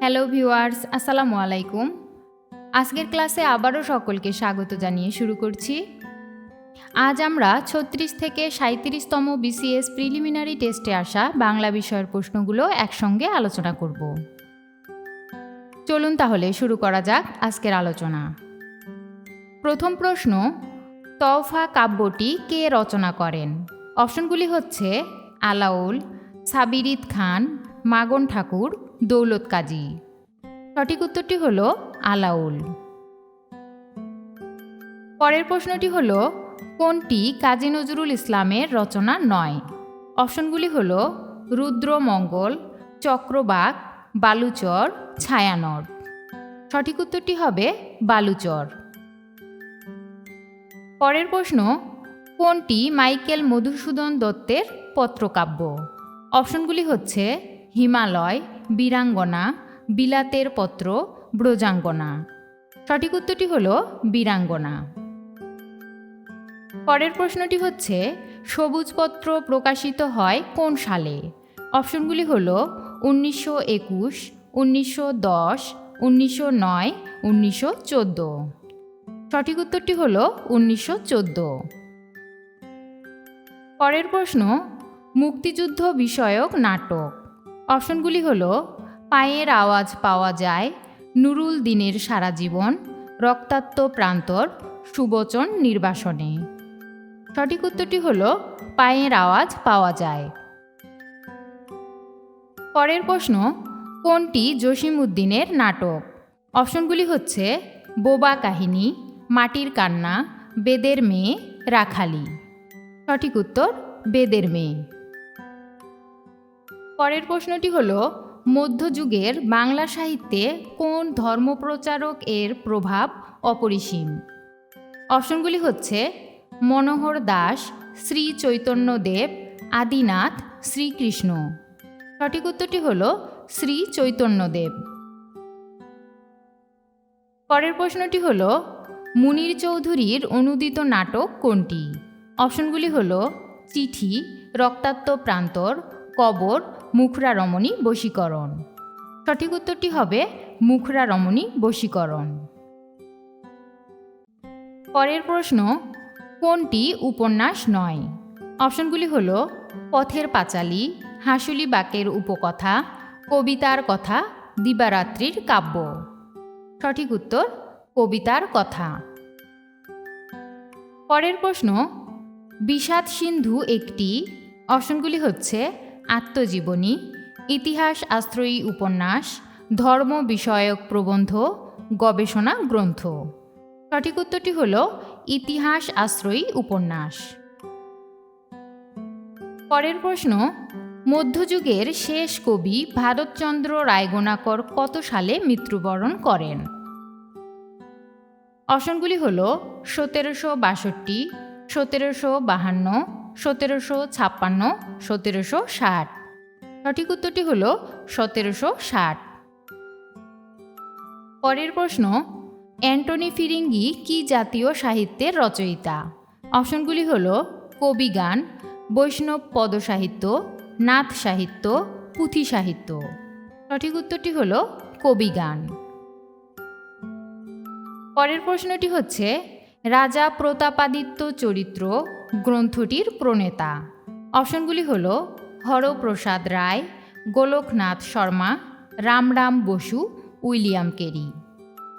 Hello viewers, আসসালামু আলাইকুম। আজকের ক্লাসে আবারও সকলকে স্বাগত জানিয়ে শুরু করছি। আজ আমরা ৩৬ থেকে ৩৭তম বিসিএস প্রিলিমিনারি টেস্টে আসা বাংলা বিষয়ের প্রশ্নগুলো একসঙ্গে আলোচনা করব। চলুন তাহলে শুরু করা যাক আজকের আলোচনা। প্রথম প্রশ্ন, তওফা কাব্যটি কে রচনা করেন? অপশনগুলি হচ্ছে আলাউল, সাবিরিদ খান, মাগন ঠাকুর, দৌলত কাজী। সঠিক উত্তরটি হল আলাউল। পরের প্রশ্নটি হল, কোনটি কাজী নজরুল ইসলামের রচনা নয়? অপশনগুলি হল রুদ্রমঙ্গল, চক্রবাক, বালুচর, ছায়ানট। সঠিক উত্তরটি হবে বালুচর। পরের প্রশ্ন, কোনটি মাইকেল মধুসূদন দত্তের পত্রকাব্য? অপশনগুলি হচ্ছে হিমালয়, বীরাঙ্গনা, বিলাতের পত্র, ব্রজাঙ্গনা। সঠিক উত্তরটি হল বীরাঙ্গনা। পরের প্রশ্নটি হচ্ছে, সবুজপত্র প্রকাশিত হয় কোন সালে? অপশনগুলি হল 1921, 1910, 1909, 1914। সঠিক উত্তরটি হল 1914। পরের প্রশ্ন, মুক্তিযুদ্ধ বিষয়ক নাটক। অপশনগুলি হল পায়ের আওয়াজ পাওয়া যায়, নুরুল দিনের সারা জীবন, রক্তাক্ত প্রান্তর, সুবচন নির্বাসনে। সঠিক উত্তরটি হল পায়ের আওয়াজ পাওয়া যায়। পরের প্রশ্ন, কোনটি জসিমউদ্দিনের নাটক? অপশনগুলি হচ্ছে বোবা কাহিনী, মাটির কান্না, বেদের মেয়ে, রাখালি। সঠিক উত্তর বেদের মেয়ে। পরের প্রশ্নটি হল, মধ্যযুগের বাংলা সাহিত্যে কোন ধর্মপ্রচারক এর প্রভাব অপরিসীম? অপশনগুলি হচ্ছে মনোহর দাস, শ্রী চৈতন্যদেব, আদিনাথ, শ্রীকৃষ্ণ। সঠিক উত্তরটি হল শ্রী চৈতন্যদেব। পরের প্রশ্নটি হল, মুনির চৌধুরীর অনুদিত নাটক কোনটি? অপশনগুলি হল চিঠি, রক্তাক্ত প্রান্তর, কবর, মুখরা রমণী বশীকরণ। সঠিক উত্তরটি হবে মুখরা রমণী বশীকরণ। পরের প্রশ্ন, কোনটি উপন্যাস নয়? অপশনগুলি হল পথের পাঁচালী, হাঁসুলি বাকের উপকথা, কবিতার কথা, দিবারাত্রির কাব্য। সঠিক উত্তর কবিতার কথা। পরের প্রশ্ন, বিষাদ সিন্ধু একটি, অপশনগুলি হচ্ছে আত্মজীবনী, ইতিহাস আশ্রয়ী উপন্যাস, ধর্ম বিষয়ক প্রবন্ধ, গবেষণা গ্রন্থ। সঠিক উত্তরটি হল ইতিহাস আশ্রয়ী উপন্যাস। পরের প্রশ্ন, মধ্যযুগের শেষ কবি ভারতচন্দ্র রায়গোনাকর কত সালে মৃত্যুবরণ করেন? অপশনগুলি হল 1762, 1752, 1756, 1760। সঠিক উত্তরটি হল 1760। পরের প্রশ্ন, অ্যান্টনি ফিরিঙ্গি কি জাতীয় সাহিত্যের রচয়িতা? অপশনগুলি হল কবিগান, বৈষ্ণব পদসাহিত্য, নাথ সাহিত্য, পুঁথি সাহিত্য। সঠিক উত্তরটি হল কবিগান। পরের প্রশ্নটি হচ্ছে, রাজা প্রতাপাদিত্য চরিত্র গ্রন্থটির প্রণেতা। অপশনগুলি হল হরপ্রসাদ রায়, গোলকনাথ শর্মা, রামরাম বসু, উইলিয়াম কেরি।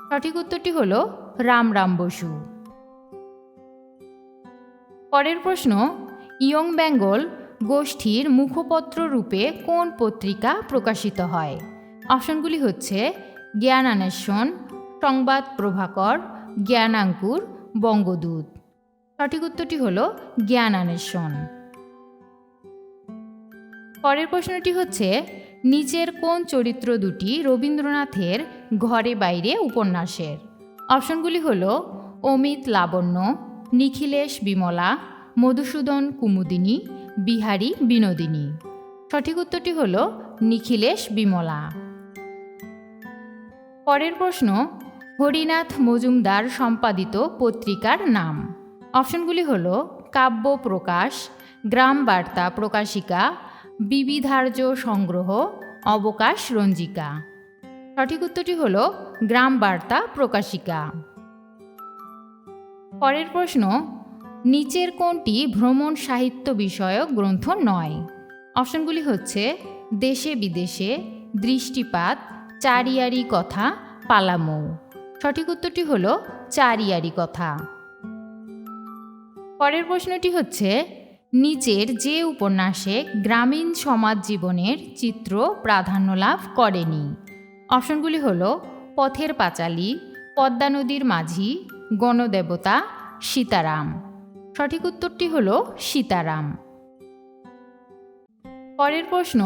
সঠিক উত্তরটি হল রামরাম বসু। পরের প্রশ্ন, ইয়ং বেঙ্গল গোষ্ঠীর মুখপত্র রূপে কোন পত্রিকা প্রকাশিত হয়? অপশনগুলি হচ্ছে জ্ঞানান্বেষণ, সংবাদ প্রভাকর, জ্ঞানাঙ্কুর, বঙ্গদূত। সঠিক উত্তরটি হল জ্ঞানান্বেষণ। পরের প্রশ্নটি হচ্ছে, নিচের কোন চরিত্র দুটি রবীন্দ্রনাথের ঘরে বাইরে উপন্যাসের? অপশনগুলি হল অমিত লাবণ্য, নিখিলেশ বিমলা, মধুসূদন কুমুদিনী, বিহারী বিনোদিনী। সঠিক উত্তরটি হল নিখিলেশ বিমলা। পরের প্রশ্ন, হরিনাথ মজুমদার সম্পাদিত পত্রিকার নাম। অপশনগুলি হল কাব্য প্রকাশ, গ্রাম বার্তা প্রকাশিকা, বিবিধার্য সংগ্রহ, অবকাশ রঞ্জিকা। সঠিক উত্তরটি হল গ্রাম বার্তা প্রকাশিকা। পরের প্রশ্ন, নিচের কোনটি ভ্রমণ সাহিত্য বিষয়ক গ্রন্থ নয়? অপশনগুলি হচ্ছে দেশে বিদেশে, দৃষ্টিপাত, চারিয়ারি কথা, পালামৌ। সঠিক উত্তরটি হল চারিয়ারি কথা। পরের প্রশ্নটি হচ্ছে নিচের যে উপন্যাসে গ্রামীণ সমাজ জীবনের চিত্র প্রাধান্য লাভ করেনি? অপশনগুলি হল পথের পাঁচালী, পদ্মা নদীর মাঝি, গণদেবতা, সীতারাম। সঠিক উত্তরটি হল সীতারাম। পরের প্রশ্ন,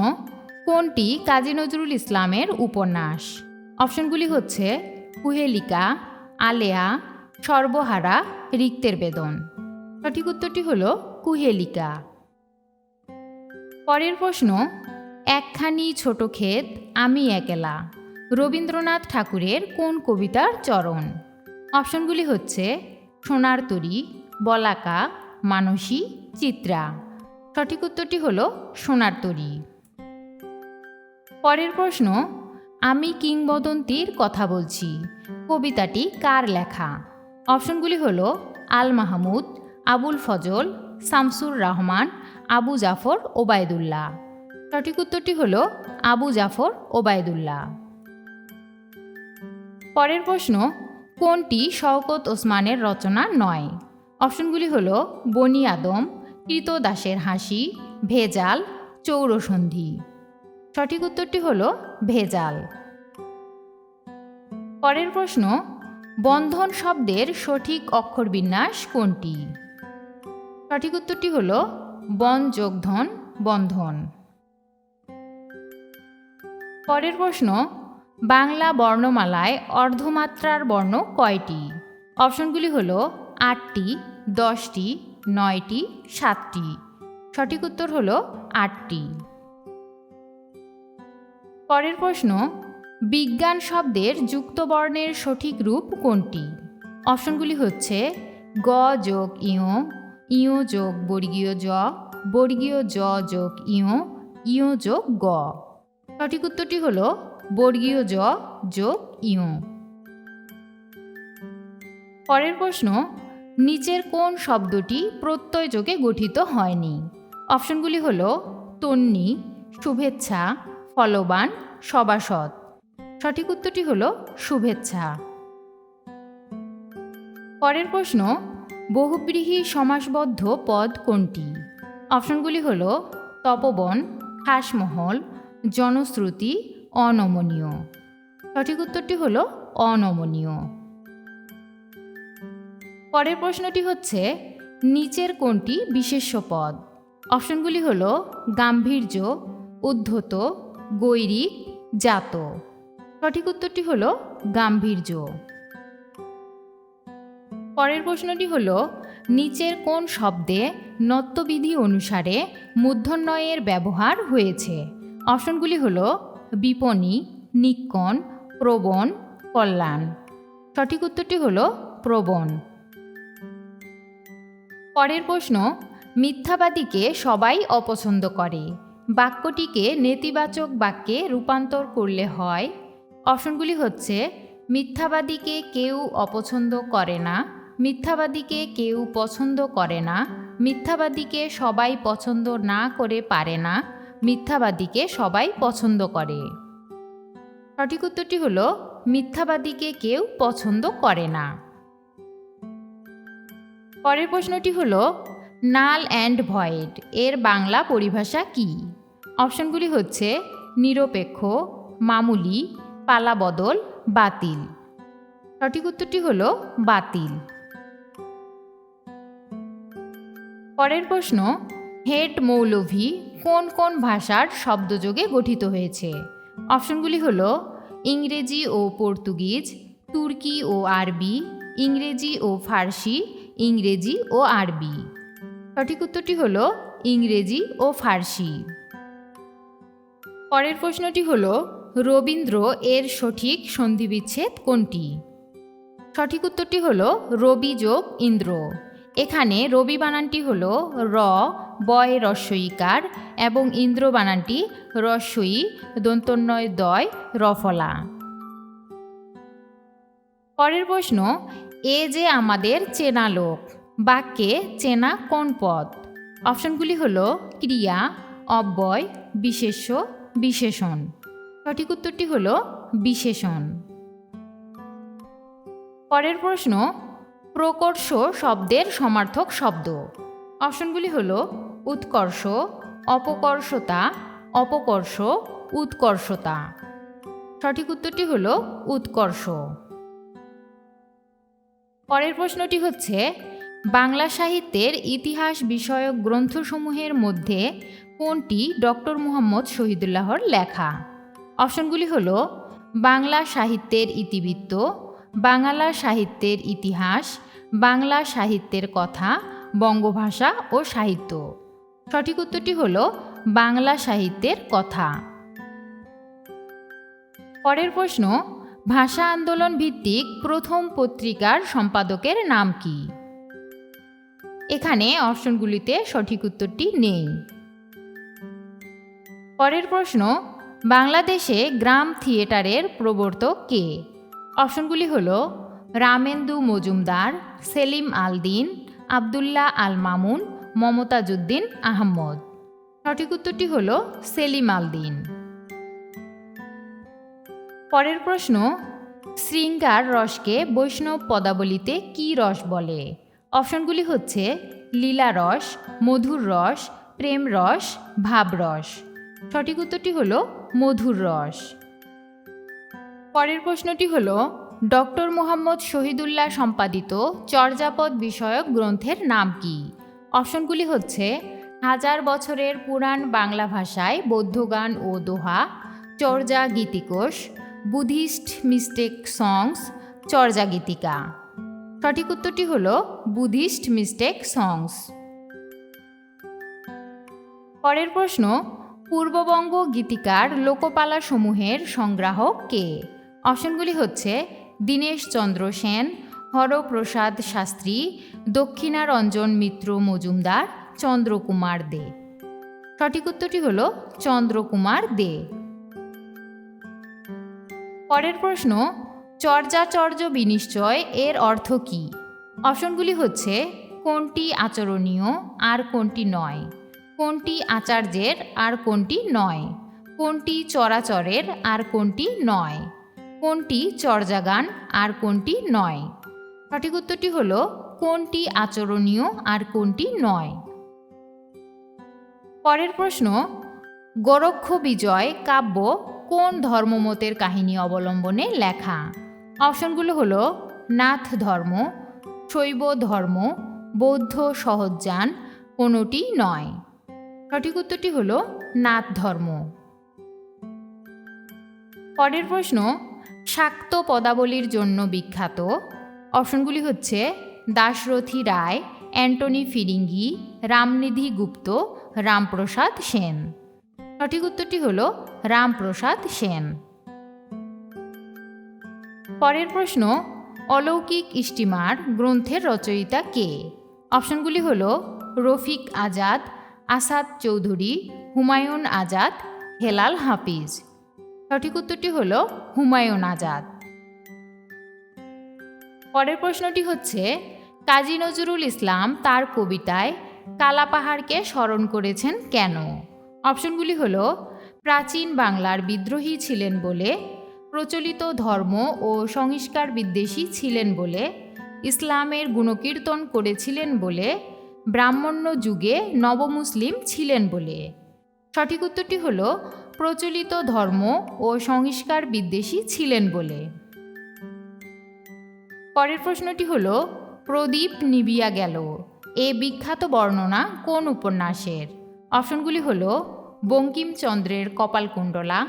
কোনটি কাজী নজরুল ইসলামের উপন্যাস? অপশনগুলি হচ্ছে কুহেলিকা, আলেয়া, সর্বহারা, রিক্তের বেদন। সঠিক উত্তরটি হল কুহেলিকা। পরের প্রশ্ন, একখানি ছোট ক্ষেত আমি একেলা রবীন্দ্রনাথ ঠাকুরের কোন কবিতার চরণ? অপশনগুলি হচ্ছে সোনার তরী, বলাকা, মানসী, চিত্রা। সঠিক উত্তরটি হল সোনার তরী। পরের প্রশ্ন, আমি কিংবদন্তির কথা বলছি কবিতাটি কার লেখা? অপশনগুলি হল আল মাহমুদ, আবুল ফজল, শামসুর রহমান, আবু জাফর ওবায়দুল্লাহ। সঠিক উত্তরটি হল আবু জাফর ওবায়দুল্লাহ। পরের প্রশ্ন, কোনটি শওকত ওসমানের রচনা নয়? অপশনগুলি হল বনি আদম, কৃতদাসের হাসি, ভেজাল, চৌরসন্ধি। সঠিক উত্তরটি হল ভেজাল। পরের প্রশ্ন, বন্ধন শব্দের সঠিক অক্ষরবিন্যাস কোনটি? সঠিক উত্তরটি হল বন যোগ ধন, বন্ধন। পরের প্রশ্ন, বাংলা বর্ণমালায় অর্ধমাত্রার বর্ণ কয়টি? অপশনগুলি হল 8টি, 10টি, 9টি, 7টি। সঠিক উত্তর হল 8টি। পরের প্রশ্ন, বিজ্ঞান শব্দের যুক্ত বর্ণের সঠিক রূপ কোনটি? অপশনগুলি হচ্ছে গ যোগ ইয়, ইয় যোগ বর্গীয় জ, বর্গীয় জ যোগ ইয়, ইয় যোগ গ। সঠিক উত্তরটি হল বর্গীয় জ যোগ ইয়। পরের প্রশ্ন, নিচের কোন শব্দটি প্রত্যয় যোগে গঠিত হয়নি? অপশনগুলি হল তন্নি, শুভেচ্ছা, ফলবান, সভাসদ। সঠিক উত্তরটি হল শুভেচ্ছা। পরের প্রশ্ন, বহুব্রীহি সমাসবদ্ধ পদ কোনটি? অপশনগুলি হল তপবন, খাসমহল, জনশ্রুতি, অনমনীয়। সঠিক উত্তরটি হল অনমনীয়। পরের প্রশ্নটি হচ্ছে নিচের কোনটি বিশেষ্য পদ? অপশনগুলি হল গাম্ভীর্য, উদ্ধত, গৈরিক, জাত। সঠিক উত্তরটি হল গাম্ভীর্য। পরের প্রশ্নটি হল নিচের কোন শব্দে নত্যবিধি অনুসারে মূর্ধন্যয়ের ব্যবহার হয়েছে? অপশনগুলি হল বিপণী, নিক্কণ, প্রবণ, কল্যাণ। সঠিক উত্তরটি হল প্রবণ। পরের প্রশ্ন, মিথ্যাবাদীকে সবাই অপছন্দ করে বাক্যটিকে নেতিবাচক বাক্যে রূপান্তর করলে হয়? অপশনগুলি হচ্ছে মিথ্যাবাদীকে কেউ অপছন্দ করে না, মিথ্যাবাদীকে কেউ পছন্দ করে না, মিথ্যাবাদীকে সবাই পছন্দ না করে পারে না, মিথ্যাবাদীকে সবাই পছন্দ করে। সঠিক উত্তরটি হল মিথ্যাবাদীকে কেউ পছন্দ করে না। পরের প্রশ্নটি হল নাল অ্যান্ড ভয়েড এর বাংলা পরিভাষা কি? অপশনগুলি হচ্ছে নিরপেক্ষ, মামুলি, পালাবদল, বাতিল। সঠিক উত্তরটি হল বাতিল। পরের প্রশ্ন, হেড মৌলভী কোন কোন ভাষার শব্দযোগে গঠিত হয়েছে? অপশনগুলি হল ইংরেজি ও পর্তুগিজ, তুর্কি ও আরবি, ইংরেজি ও ফার্সি, ইংরেজি ও আরবি। সঠিক উত্তরটি হল ইংরেজি ও ফার্সি। পরের প্রশ্নটি হল রবীন্দ্র এর সঠিক সন্ধিবিচ্ছেদ কোনটি? সঠিক উত্তরটি হল রবি যোগ ইন্দ্র। এখানে রবি বানানটি হল র, বয় রস্বইকার এবং ইন্দ্র বানানটি রস্বই দন্তন্বয় দয় রফলা। পরের প্রশ্ন, এ যে আমাদের চেনা লোক, বাক্যে চেনা কোন পদ? অপশনগুলি হলো ক্রিয়া, অব্যয়, বিশেষ্য, বিশেষণ। সঠিক উত্তরটি হলো বিশেষণ। পরের প্রশ্ন, প্রকর্ষ শব্দের সমার্থক শব্দ। অপশনগুলি হলো উৎকর্ষ, অপকর্ষতা, অপকর্ষ, উৎকর্ষতা। সঠিক উত্তরটি হলো উৎকর্ষ। পরের প্রশ্নটি হচ্ছে, বাংলা সাহিত্যের ইতিহাস বিষয়ক গ্রন্থসমূহের মধ্যে কোনটি ডক্টর মুহাম্মদ শহীদুল্লাহর লেখা? অপশনগুলি হলো বাংলা সাহিত্যের ইতিবৃত্ত, বাংলা সাহিত্যের ইতিহাস, বাংলা সাহিত্যের কথা, বঙ্গভাষা ও সাহিত্য। সঠিক উত্তরটি হলো বাংলা সাহিত্যের কথা। পরের প্রশ্ন, ভাষা আন্দোলন ভিত্তিক প্রথম পত্রিকার সম্পাদকের নাম কি? এখানে অপশনগুলিতে সঠিক উত্তরটি নেই। পরের প্রশ্ন, বাংলাদেশে গ্রাম থিয়েটারের প্রবর্তক কে? অপশনগুলি হলো রামেন্দু মজুমদার, সেলিম আল দীন, আবদুল্লাহ আল মামুন, মমতাজউদ্দিন আহমদ। সঠিক উত্তরটি হলো সেলিম আল দীন। পরের প্রশ্ন, শৃঙ্গার রসকে বৈষ্ণব পদাবলিতে কি রস বলে? অপশনগুলি হচ্ছে লীলা রস, মধুর রস, প্রেম রস, ভাবরস। সঠিক উত্তরটি হলো মধুর রস। পরের প্রশ্নটি হলো ডক্টর মুহাম্মদ শহীদুল্লাহ সম্পাদিত চর্যাপদ বিষয়ক গ্রন্থের নাম কি? অপশনগুলি হচ্ছে হাজার বছরের পুরাণ বাংলা ভাষায় বৌদ্ধ গান ও দোহা, চর্যা গীতিকোষ, বুদ্ধিস্ট মিস্টেক সংস, চর্যা গীতিকা। সঠিক উত্তরটি হলো বুদ্ধিস্ট মিস্টেক সংস। পরের প্রশ্ন, পূর্ববঙ্গ গীতিকার লোকপালা সমূহের সংগ্রাহক কে? অপশনগুলি হচ্ছে দীনেশ চন্দ্র সেন, হরপ্রসাদ শাস্ত্রী, দক্ষিণারঞ্জন মিত্র মজুমদার, চন্দ্রকুমার দে। সঠিক উত্তরটি হলো চন্দ্রকুমার দে। পরের প্রশ্ন, চর্যাচর্য বিনিশ্চয় এর অর্থ কী? অপশনগুলি হচ্ছে কোনটি আচরণীয় আর কোনটি নয়, কোনটি আচার্যের আর কোনটি নয়, কোনটি চরাচরের আর কোনটি নয়, কোনটি চর্যাগান আর কোনটি নয়। সঠিক উত্তরটি হলো কোনটি আচরণীয় আর কোনটি নয়। পরের প্রশ্ন, গোরক্ষ বিজয় কাব্য কোন ধর্মমতের কাহিনী অবলম্বনে লেখা? অপশনগুলো হলো নাথ ধর্ম, শৈব ধর্ম, বৌদ্ধ সহজ্ঞান, কোনোটি নয়। সঠিক উত্তরটি হলো নাথ ধর্ম। পরের প্রশ্ন, শাক্ত পদাবলীর জন্য বিখ্যাত। অপশনগুলি হচ্ছে দাশরথী রায়, অ্যান্টনি ফিরিঙ্গি, রামনিধি গুপ্ত, রামপ্রসাদ সেন। সঠিক উত্তরটি হলো রামপ্রসাদ সেন। পরের প্রশ্ন, অলৌকিক স্টিমার গ্রন্থের রচয়িতা কে? অপশনগুলি হলো রফিক আজাদ, আসাদ চৌধুরী, হুমায়ুন আজাদ, হেলাল হাফিজ। সঠিক উত্তরটি হলো হুমায়ুন আজাদ। পরের প্রশ্নটি হচ্ছে, কাজী নজরুল ইসলাম তার কবিতায় কালাপাহাড়কে স্মরণ করেছেন কেন? অপশনগুলি হলো প্রাচীন বাংলার বিদ্রোহী ছিলেন বলে, প্রচলিত ধর্ম ও সংস্কার বিদ্বেষী ছিলেন বলে, ইসলামের গুণকীর্তন করেছিলেন বলে, ব্রাহ্মণ্য যুগে নবমুসলিম ছিলেন বলে। সঠিক উত্তরটি হলো প্রচলিত ধর্ম ও সংস্কার বিদ্বেষী ছিলেন বলে। পরের প্রশ্নটি হলো প্রদীপ নিবিয়া গেল এ বিখ্যাত বর্ণনা কোন উপন্যাসের? অপশনগুলি হলো বঙ্কিমচন্দ্রের কপালকুণ্ডলা,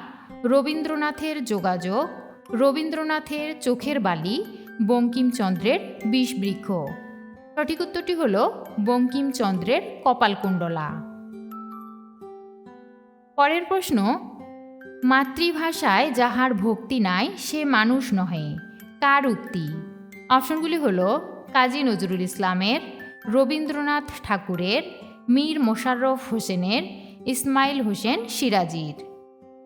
রবীন্দ্রনাথের যোগাযোগ, রবীন্দ্রনাথের চোখের বালি, বঙ্কিমচন্দ্রের বিষবৃক্ষ। সঠিক উত্তরটি হলো বঙ্কিমচন্দ্রের কপালকুণ্ডলা। পরের প্রশ্ন, মাতৃভাষায় যাহার ভক্তি নাই সে মানুষ নহে কার উক্তি? অপশনগুলি হলো কাজী নজরুল ইসলামের, রবীন্দ্রনাথ ঠাকুরের, মীর মোশাররফ হোসেনের, ইসমাইল হোসেন সিরাজির।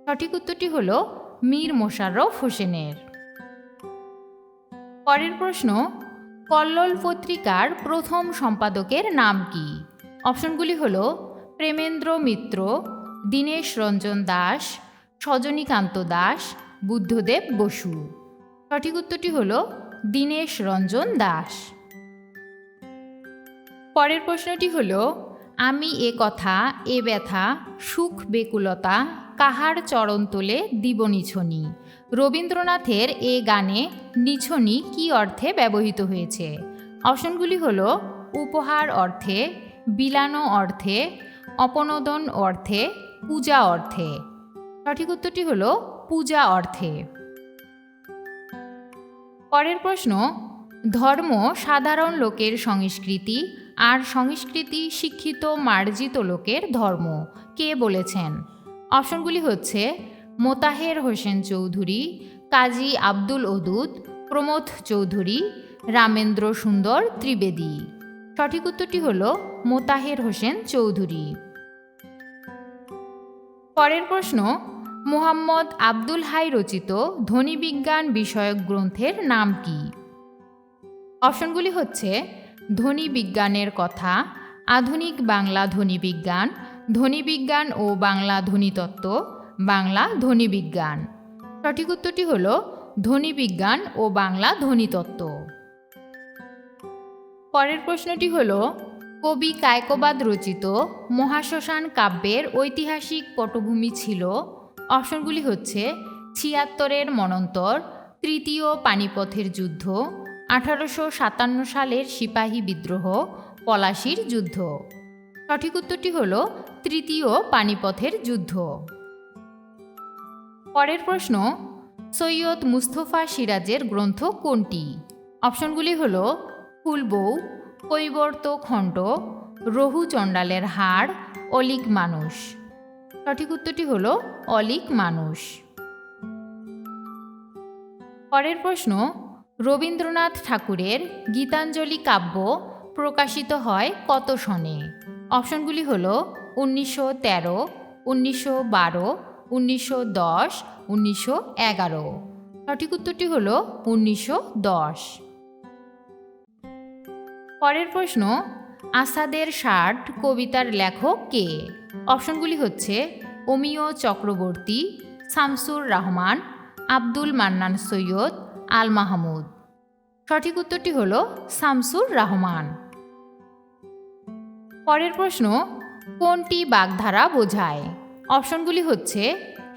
সঠিক উত্তরটি হলো মীর মোশাররফ হোসেনের। পরের প্রশ্ন, কল্লোল পত্রিকার প্রথম সম্পাদকের নাম কি? অপশনগুলি হল প্রেমেন্দ্র মিত্র, দীনেশ রঞ্জন দাস, সজনীকান্ত দাস, বুদ্ধদেব বসু। সঠিক উত্তরটি হল দীনেশ রঞ্জন দাস। পরের প্রশ্নটি হল, আমি এ কথা এ ব্যথা সুখ বেকুলতা কাহার চরণ তোলে দিব নিছনি। রবীন্দ্রনাথের এ গানে নিছনি কি অর্থে ব্যবহৃত হয়েছে? অপশনগুলি হল উপহার অর্থে, বিলানো অর্থে, অপনোদন অর্থে, পূজা অর্থে। সঠিক উত্তরটি হল পূজা অর্থে। পরের প্রশ্ন, ধর্ম সাধারণ লোকের সংস্কৃতি আর সংস্কৃতি শিক্ষিত মার্জিত লোকের ধর্ম, কে বলেছেন? অপশনগুলি হচ্ছে মোতাহের হোসেন চৌধুরী, কাজী আব্দুল ওদুদ, প্রমথ চৌধুরী, রামেন্দ্র সুন্দর ত্রিবেদী। সঠিক উত্তরটি হল মোতাহের হোসেন চৌধুরী। পরের প্রশ্ন, মুহাম্মদ আব্দুল হাই রচিত ধ্বনিবিজ্ঞান বিষয়ক গ্রন্থের নাম কি? অপশনগুলি হচ্ছে ধ্বনিবিজ্ঞানের কথা, আধুনিক বাংলা ধ্বনিবিজ্ঞান, ধ্বনিবিজ্ঞান ও বাংলা ধ্বনিতত্ত্ব, বাংলা ধ্বনিবিজ্ঞান। সঠিক উত্তরটি হল ধ্বনিবিজ্ঞান ও বাংলা ধ্বনিতত্ত্ব। পরের প্রশ্নটি হল, কবি কায়কোবাদ রচিত মহাশ্মশান কাব্যের ঐতিহাসিক পটভূমি ছিল? অপশনগুলি হচ্ছে ৭৬-এর মন্বন্তর, তৃতীয় পানিপথের যুদ্ধ, ১৮৫৭ সালের সিপাহী বিদ্রোহ, পলাশির যুদ্ধ। সঠিক উত্তরটি হল তৃতীয় পানিপথের যুদ্ধ। পরের প্রশ্ন, সৈয়দ মুস্তফা সিরাজের গ্রন্থ কোনটি? অপশনগুলি হল ফুলবউ, কৈবর্ত খণ্ড, রঘু চণ্ডালের হাড়, অলিক মানুষ। সঠিক উত্তরটি হল অলিক মানুষ। পরের প্রশ্ন, রবীন্দ্রনাথ ঠাকুরের গীতাঞ্জলি কাব্য প্রকাশিত হয় কত সনে? অপশনগুলি হল ১৯১৩, ১৯১২, ১৯১০, ১৯১১। সঠিক উত্তরটি হল ১৯১০। পরের প্রশ্ন, আসাদের ষাট কবিতার লেখক কে? অপশনগুলি হচ্ছে অমিয় চক্রবর্তী, শামসুর রহমান, আব্দুল মান্নান সৈয়দ, আল মাহমুদ। সঠিক উত্তরটি হল শামসুর রহমান। পরের প্রশ্ন, কোনটি বাগধারা বোঝায়? অপশনগুলি হচ্ছে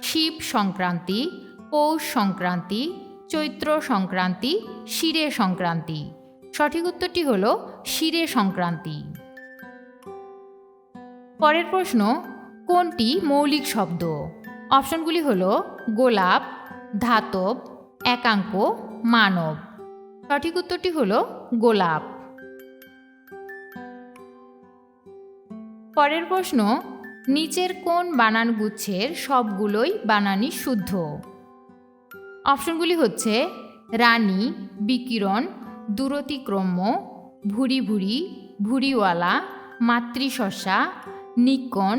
শিব সংক্রান্তি, পৌষ সংক্রান্তি, চৈত্র সংক্রান্তি, শিরে সংক্রান্তি। সঠিক উত্তরটি হল শিরে সংক্রান্তি। পরের প্রশ্ন, কোনটি মৌলিক শব্দ? অপশনগুলি হল গোলাপ, ধাতব, একাঙ্ক, মানব। সঠিক উত্তরটি হল গোলাপ। পরের প্রশ্ন, নিচের কোন বানান গুচ্ছের সবগুলোই বানানই শুদ্ধ? অপশনগুলি হচ্ছে রানী, বিকিরণ, দূরতিক্রম্য, ভুরি ভুরি, ভুরিওয়ালা, মাতৃশস্যা, নিকণ,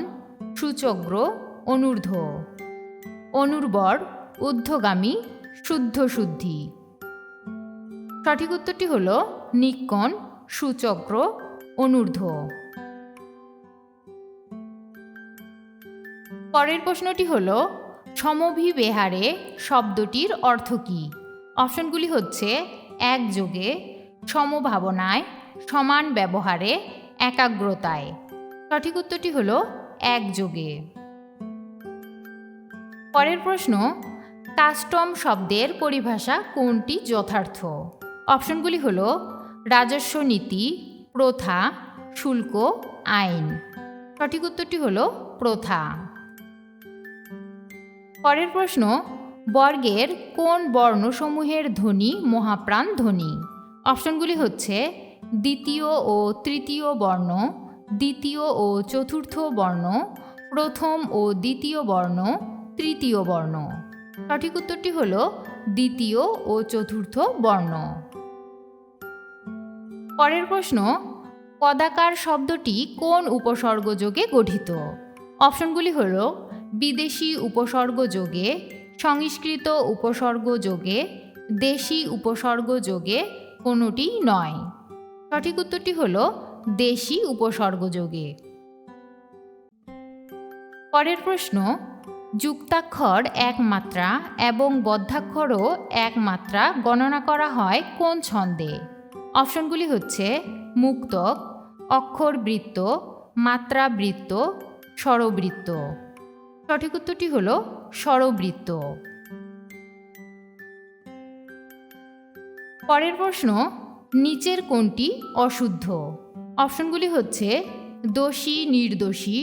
সূচগ্র, অনূর্ধ্ব। অনুর্বর, ঊর্ধ্বগামী, শুদ্ধ শুদ্ধি। সঠিক উত্তরটি হল নিকণ, সূচক্র, অনূর্ধ্ব। পরের প্রশ্নটি হল, সমভিবেহারে শব্দটির অর্থ কী? অপশনগুলি হচ্ছে একযোগে, সমভাবনায়, সমান ব্যবহারে, একাগ্রতায়। সঠিক উত্তরটি হল একযোগে। পরের প্রশ্ন, কাস্টম শব্দের পরিভাষা কোনটি যথার্থ? অপশনগুলি হল রাজস্ব নীতি, প্রথা, শুল্ক, আইন। সঠিক উত্তরটি হল প্রথা। পরের প্রশ্ন, বর্গের কোন বর্ণসমূহের ধ্বনি মহাপ্রাণ ধ্বনি? অপশনগুলি হচ্ছে দ্বিতীয় ও তৃতীয় বর্ণ, দ্বিতীয় ও চতুর্থ বর্ণ, প্রথম ও দ্বিতীয় বর্ণ, তৃতীয় বর্ণ। সঠিক উত্তরটি হল দ্বিতীয় ও চতুর্থ বর্ণ। পরের প্রশ্ন, কদাকার শব্দটি কোন উপসর্গযোগে গঠিত? অপশনগুলি হল বিদেশি উপসর্গযোগে, সংস্কৃত উপসর্গযোগে, দেশি উপসর্গ যোগে কোনোটি নয়। সঠিক উত্তরটি হল দেশি উপসর্গ যোগে। পরের প্রশ্ন, যুক্তাক্ষর এক মাত্রা এবং বদ্ধাক্ষরও এক মাত্রা গণনা করা হয় কোন ছন্দে? অপশনগুলি হচ্ছে মুক্তক, অক্ষরবৃত্ত, মাত্রাবৃত্ত, স্বরবৃত্ত। সঠিক উত্তরটি হল স্বরবৃত্ত। পরের প্রশ্ন, নিচের কোনটি অশুদ্ধ? অপশনগুলি হচ্ছে দোষী নির্দোষী,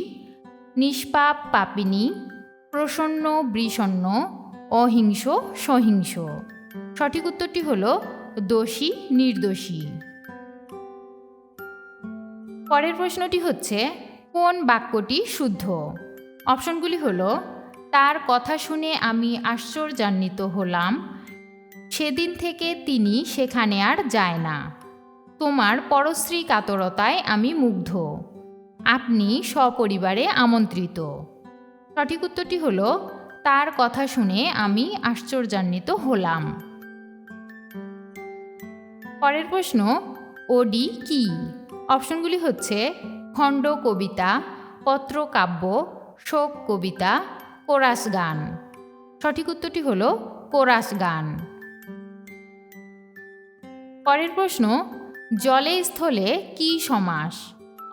নিষ্পাপ পাপিনী, প্রসন্ন বৃষণ্ণ, অহিংস সহিংস। সঠিক উত্তরটি হল দোষী নির্দোষী। পরের প্রশ্নটি হচ্ছে কোন বাক্যটি শুদ্ধ? অপশনগুলি হল তার কথা শুনে আমি আশ্চর্যান্বিত হলাম, সেদিন থেকে তিনি সেখানে আর যায় না, তোমার পরশ্রী কাতরতায় আমি মুগ্ধ, আপনি সপরিবারে আমন্ত্রিত। সঠিক উত্তরটি হল তার কথা শুনে আমি আশ্চর্যান্বিত হলাম। পরের প্রশ্ন, ওডি কি? অপশনগুলি হচ্ছে খণ্ড কবিতা, পত্রকাব্য, শোক কবিতা, কোরাস গান। সঠিক উত্তরটি হল কোরাস গান। পরের প্রশ্ন, জলে স্থলে কি সমাস?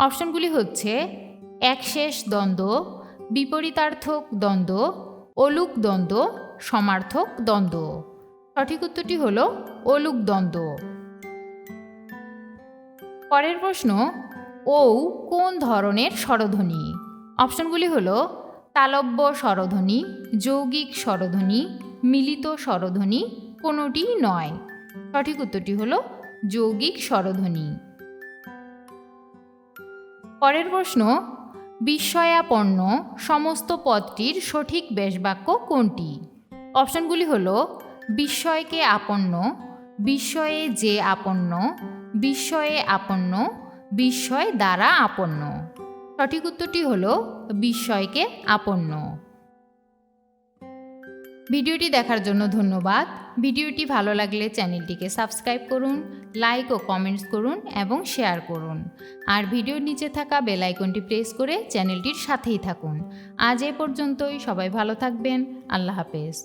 অপশনগুলি হচ্ছে একশেষ দ্বন্দ্ব, বিপরীতার্থক দ্বন্দ্ব, অলুক দ্বন্দ্ব, সমার্থক দ্বন্দ্ব। সঠিক উত্তরটি হল অলুক দ্বন্দ্ব। পরের প্রশ্ন, ঔ কোন ধরনের স্বরধ্বনি? অপশনগুলি হল তালব্য স্বরধ্বনি, যৌগিক স্বরধ্বনি, মিলিত স্বরধ্বনি, কোনোটি নয়। সঠিক উত্তরটি হল যৌগিক স্বরধ্বনি। পরের প্রশ্ন, বিস্ময়াপন্ন সমস্ত পদটির সঠিক ব্যাসবাক্য কোনটি? অপশনগুলি হল বিস্ময়কে আপন্ন, বিস্ময়ে যে আপন্ন, বিস্ময়ে আপন্ন, বিস্ময় দ্বারা আপন্ন। সঠিক উত্তরটি হল বিস্ময়কে আপন্ন। ভিডিওটি দেখার জন্য ধন্যবাদ। ভিডিওটি ভালো লাগলে চ্যানেলটিকে সাবস্ক্রাইব করুন, লাইক ও কমেন্টস করুন এবং শেয়ার করুন। আর ভিডিওর নিচে থাকা বেল আইকনটি প্রেস করে চ্যানেলটির সাথেই থাকুন। আজ এ পর্যন্তই। সবাই ভালো থাকবেন। আল্লাহ হাফেজ।